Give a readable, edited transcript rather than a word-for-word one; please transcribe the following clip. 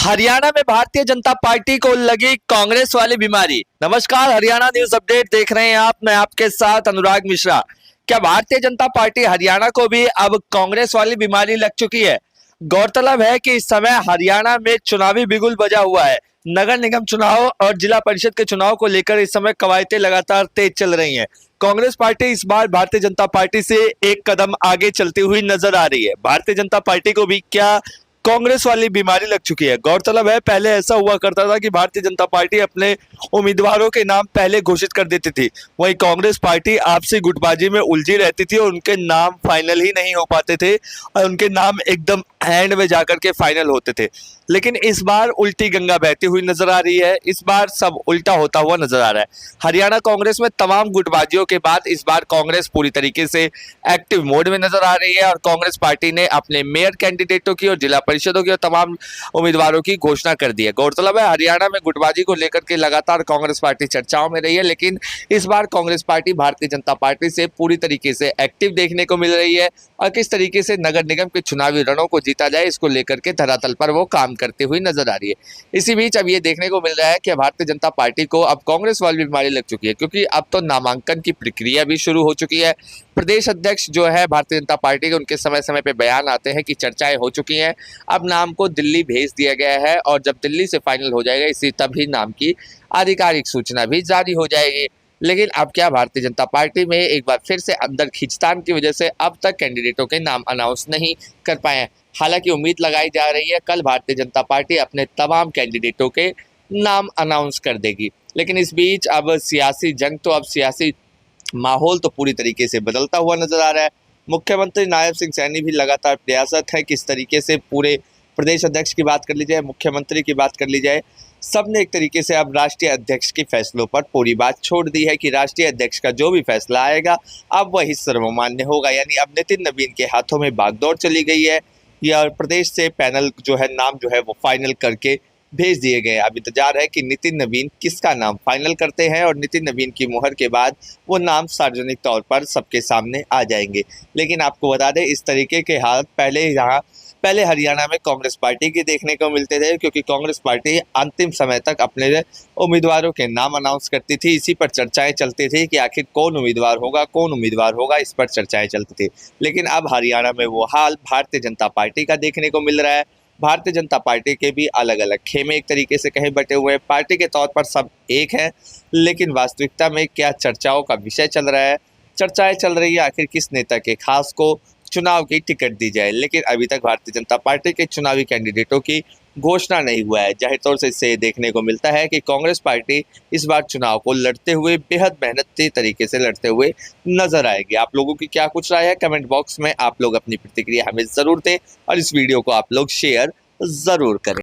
हरियाणा में भारतीय जनता पार्टी को लगी कांग्रेस वाली बीमारी। नमस्कार, हरियाणा न्यूज अपडेट देख रहे हैं आप। मैं आपके साथ अनुराग मिश्रा। क्या भारतीय जनता पार्टी हरियाणा को भी अब कांग्रेस वाली बीमारी लग चुकी है? गौरतलब है कि इस समय हरियाणा में चुनावी बिगुल बजा हुआ है। नगर निगम चुनाव और जिला परिषद के चुनाव को लेकर इस समय कवायदें लगातार तेज चल रही हैं। कांग्रेस पार्टी इस बार भारतीय जनता पार्टी से एक कदम आगे चलती हुई नजर आ रही है। भारतीय जनता पार्टी को भी क्या कांग्रेस वाली बीमारी लग चुकी है? गौरतलब है, पहले ऐसा हुआ करता था कि भारतीय जनता पार्टी अपने उम्मीदवारों के नाम पहले घोषित कर देती थी, वहीं कांग्रेस पार्टी आपसी गुटबाजी में उलझी रहती थी और उनके नाम फाइनल ही नहीं हो पाते थे और उनके नाम एकदम एंड में जाकर के फाइनल होते थे। लेकिन इस बार उल्टी गंगा बहती हुई नजर आ रही है। इस बार सब उल्टा होता हुआ नजर आ रहा है। हरियाणा कांग्रेस में तमाम गुटबाजियों के बाद इस बार कांग्रेस पूरी तरीके से एक्टिव मोड में नजर आ रही है और कांग्रेस पार्टी ने अपने मेयर कैंडिडेटों की और जिला परिषदों की और तमाम उम्मीदवारों की घोषणा कर दी है। गौरतलब है, हरियाणा में गुटबाजी को लेकर के लगातार कांग्रेस पार्टी चर्चाओं में रही है, लेकिन इस बार कांग्रेस पार्टी भारतीय जनता पार्टी से पूरी तरीके से एक्टिव देखने को मिल रही है और किस तरीके से नगर निगम के चुनावी रणों को जीता जाए इसको लेकर के धरातल पर वो काम करती हुई नजर आ रही है। इसी बीच अब ये देखने को मिल रहा है कि भारतीय जनता पार्टी को अब कांग्रेस वाली बीमारी लग चुकी है, क्योंकि अब तो नामांकन की प्रक्रिया भी शुरू हो चुकी है। प्रदेश अध्यक्ष जो है भारतीय जनता पार्टी के, उनके समय समय पे बयान आते हैं कि चर्चाएं हो चुकी हैं, अब नाम को दिल्ली भेज दिया गया है और जब दिल्ली से फाइनल हो जाएगा इसी तभी नाम की आधिकारिक सूचना भी जारी हो जाएगी। लेकिन अब क्या भारतीय जनता पार्टी में एक बार फिर से अंदर खींचतान की वजह से अब तक कैंडिडेटों के नाम अनाउंस नहीं कर पाए हैं। हालांकि उम्मीद लगाई जा रही है कल भारतीय जनता पार्टी अपने तमाम कैंडिडेटों के नाम अनाउंस कर देगी। लेकिन इस बीच अब सियासी जंग तो अब सियासी माहौल तो पूरी तरीके से बदलता हुआ नजर आ रहा है। मुख्यमंत्री नायब सिंह सैनी भी लगातार प्रयासरत है किस तरीके से पूरे प्रदेश अध्यक्ष की बात कर ली जाए, मुख्यमंत्री की बात कर ली जाए, सबने एक तरीके से अब राष्ट्रीय अध्यक्ष के फैसलों पर पूरी बात छोड़ दी है कि राष्ट्रीय अध्यक्ष का जो भी फैसला आएगा अब वही सर्वमान्य होगा। यानी अब नितिन नवीन के हाथों में बागडोर चली गई है या प्रदेश से पैनल जो है नाम जो है वो फाइनल करके भेज दिए गए। अब इंतजार है कि नितिन नवीन किसका नाम फाइनल करते हैं और नितिन नवीन की मुहर के बाद वो नाम सार्वजनिक तौर पर सबके सामने आ जाएंगे। लेकिन आपको बता दें, इस तरीके के हालात पहले हरियाणा में कांग्रेस पार्टी के देखने को मिलते थे, क्योंकि कांग्रेस पार्टी अंतिम समय तक अपने उम्मीदवारों के नाम अनाउंस करती थी। इसी पर चर्चाएं चलती थी कि आखिर कौन उम्मीदवार होगा, इस पर चर्चाएं चलती थी। लेकिन अब हरियाणा में वो हाल भारतीय जनता पार्टी का देखने को मिल रहा है। भारतीय जनता पार्टी के भी अलग अलग खेमे एक तरीके से कहीं बटे हुए हैं। पार्टी के तौर पर सब एक है, लेकिन वास्तविकता में क्या चर्चाओं का विषय चल रहा है, चर्चाएं चल रही है आखिर किस नेता के खास को चुनाव की टिकट दी जाए। लेकिन अभी तक भारतीय जनता पार्टी के चुनावी कैंडिडेटों की घोषणा नहीं हुआ है। जाहिर तौर से इससे देखने को मिलता है कि कांग्रेस पार्टी इस बार चुनाव को लड़ते हुए बेहद मेहनती तरीके से लड़ते हुए नजर आएगी। आप लोगों की क्या कुछ राय है, कमेंट बॉक्स में आप लोग अपनी प्रतिक्रिया हमें जरूर दें और इस वीडियो को आप लोग शेयर जरूर करें।